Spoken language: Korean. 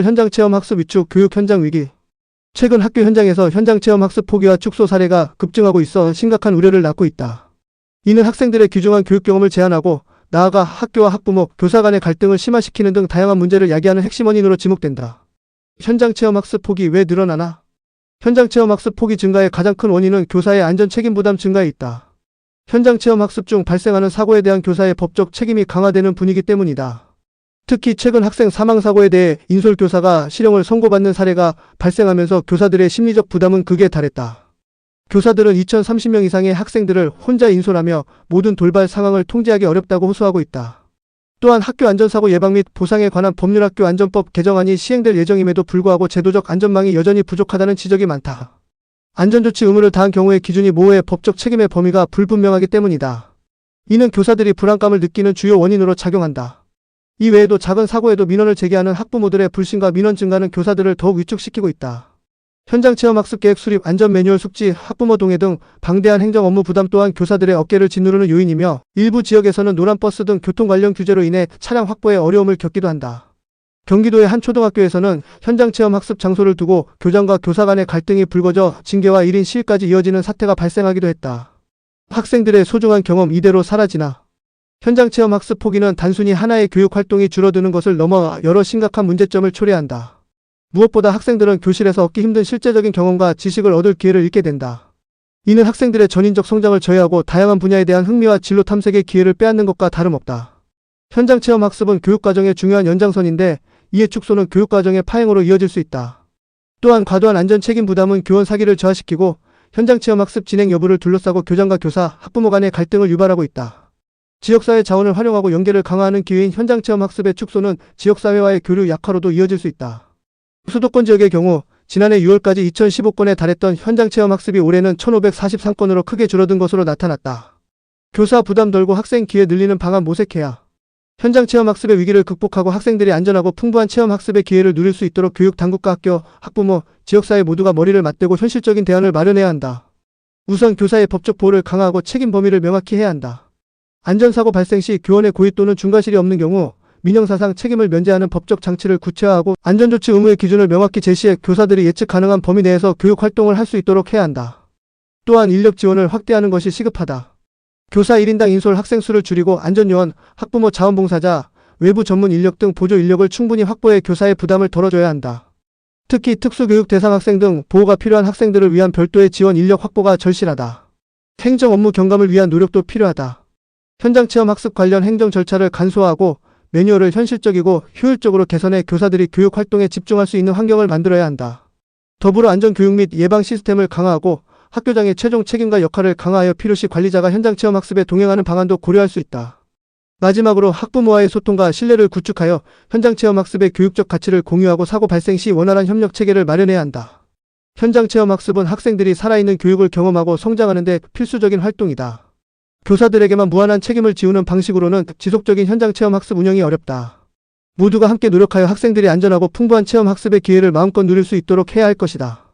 현장체험 학습 위축 교육 현장 위기. 최근 학교 현장에서 현장체험 학습 포기와 축소 사례가 급증하고 있어 심각한 우려를 낳고 있다. 이는 학생들의 귀중한 교육 경험을 제한하고 나아가 학교와 학부모, 교사 간의 갈등을 심화시키는 등 다양한 문제를 야기하는 핵심 원인으로 지목된다. 현장체험 학습 폭이 왜 늘어나나? 현장체험 학습 폭이 증가의 가장 큰 원인은 교사의 안전 책임 부담 증가에 있다. 현장체험 학습 중 발생하는 사고에 대한 교사의 법적 책임이 강화되는 분위기 때문이다. 특히 최근 학생 사망사고에 대해 인솔교사가 실형을 선고받는 사례가 발생하면서 교사들의 심리적 부담은 극에 달했다. 교사들은 2030명 이상의 학생들을 혼자 인솔하며 모든 돌발 상황을 통제하기 어렵다고 호소하고 있다. 또한 학교 안전사고 예방 및 보상에 관한 법률학교 안전법 개정안이 시행될 예정임에도 불구하고 제도적 안전망이 여전히 부족하다는 지적이 많다. 안전조치 의무를 다한 경우의 기준이 모호해 법적 책임의 범위가 불분명하기 때문이다. 이는 교사들이 불안감을 느끼는 주요 원인으로 작용한다. 이 외에도 작은 사고에도 민원을 제기하는 학부모들의 불신과 민원 증가는 교사들을 더욱 위축시키고 있다. 현장체험학습 계획 수립, 안전 매뉴얼 숙지, 학부모 동의 등 방대한 행정 업무 부담 또한 교사들의 어깨를 짓누르는 요인이며 일부 지역에서는 노란버스 등 교통 관련 규제로 인해 차량 확보에 어려움을 겪기도 한다. 경기도의 한 초등학교에서는 현장체험학습 장소를 두고 교장과 교사 간의 갈등이 불거져 징계와 1인 시위까지 이어지는 사태가 발생하기도 했다. 학생들의 소중한 경험 이대로 사라지나? 현장체험 학습 포기는 단순히 하나의 교육 활동이 줄어드는 것을 넘어 여러 심각한 문제점을 초래한다. 무엇보다 학생들은 교실에서 얻기 힘든 실제적인 경험과 지식을 얻을 기회를 잃게 된다. 이는 학생들의 전인적 성장을 저해하고 다양한 분야에 대한 흥미와 진로 탐색의 기회를 빼앗는 것과 다름없다. 현장체험 학습은 교육과정의 중요한 연장선인데 이의 축소는 교육과정의 파행으로 이어질 수 있다. 또한 과도한 안전 책임 부담은 교원 사기를 저하시키고 현장체험 학습 진행 여부를 둘러싸고 교장과 교사, 학부모 간의 갈등을 유발하고 있다. 지역사회 자원을 활용하고 연계를 강화하는 기회인 현장체험 학습의 축소는 지역사회와의 교류 약화로도 이어질 수 있다. 수도권 지역의 경우 지난해 6월까지 2015건에 달했던 현장체험 학습이 올해는 1543건으로 크게 줄어든 것으로 나타났다. 교사 부담 덜고 학생 기회 늘리는 방안 모색해야 현장체험 학습의 위기를 극복하고 학생들이 안전하고 풍부한 체험 학습의 기회를 누릴 수 있도록 교육 당국과 학교, 학부모, 지역사회 모두가 머리를 맞대고 현실적인 대안을 마련해야 한다. 우선 교사의 법적 보호를 강화하고 책임 범위를 명확히 해야 한다. 안전사고 발생 시 교원의 고의 또는 중과실이 없는 경우 민형사상 책임을 면제하는 법적 장치를 구체화하고 안전조치 의무의 기준을 명확히 제시해 교사들이 예측 가능한 범위 내에서 교육활동을 할 수 있도록 해야 한다. 또한 인력 지원을 확대하는 것이 시급하다. 교사 1인당 인솔 학생 수를 줄이고 안전요원, 학부모 자원봉사자, 외부 전문 인력 등 보조 인력을 충분히 확보해 교사의 부담을 덜어줘야 한다. 특히 특수교육 대상 학생 등 보호가 필요한 학생들을 위한 별도의 지원 인력 확보가 절실하다. 행정 업무 경감을 위한 노력도 필요하다. 현장체험 학습 관련 행정 절차를 간소화하고 매뉴얼을 현실적이고 효율적으로 개선해 교사들이 교육 활동에 집중할 수 있는 환경을 만들어야 한다. 더불어 안전교육 및 예방 시스템을 강화하고 학교장의 최종 책임과 역할을 강화하여 필요시 관리자가 현장체험 학습에 동행하는 방안도 고려할 수 있다. 마지막으로 학부모와의 소통과 신뢰를 구축하여 현장체험 학습의 교육적 가치를 공유하고 사고 발생 시 원활한 협력 체계를 마련해야 한다. 현장체험 학습은 학생들이 살아있는 교육을 경험하고 성장하는 데 필수적인 활동이다. 교사들에게만 무한한 책임을 지우는 방식으로는 지속적인 현장체험 학습 운영이 어렵다. 모두가 함께 노력하여 학생들이 안전하고 풍부한 체험 학습의 기회를 마음껏 누릴 수 있도록 해야 할 것이다.